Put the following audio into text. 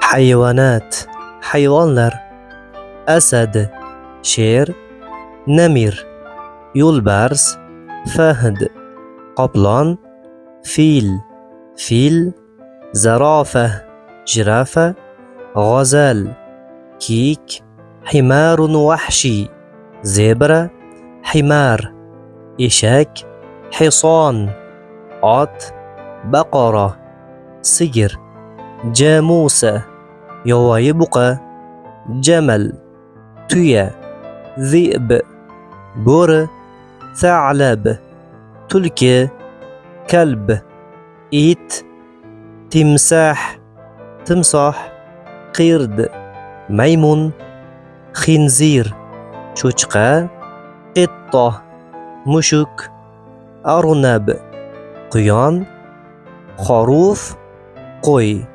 Hayvonot, hayvonlar. Asad, sher. Namir, yo'lbars. Fahd, qoplon. Fil, fil. Zarafa, jirafa. G'azal, kiyik. Himarun vahshi, zebra. Himar, eshak. Hison, ot. Baqara, sigir. Jamusa, yovvoyi buqa. Jamal, tuya. Zi'b, bo'ri. Tha'lab, tulki. Kalb, it. Timsah, timsoh. Qird, maymun. Khinzir, cho'chqa. Qitta, mushuk. Arnab, quyon. Xoruf, qo'y.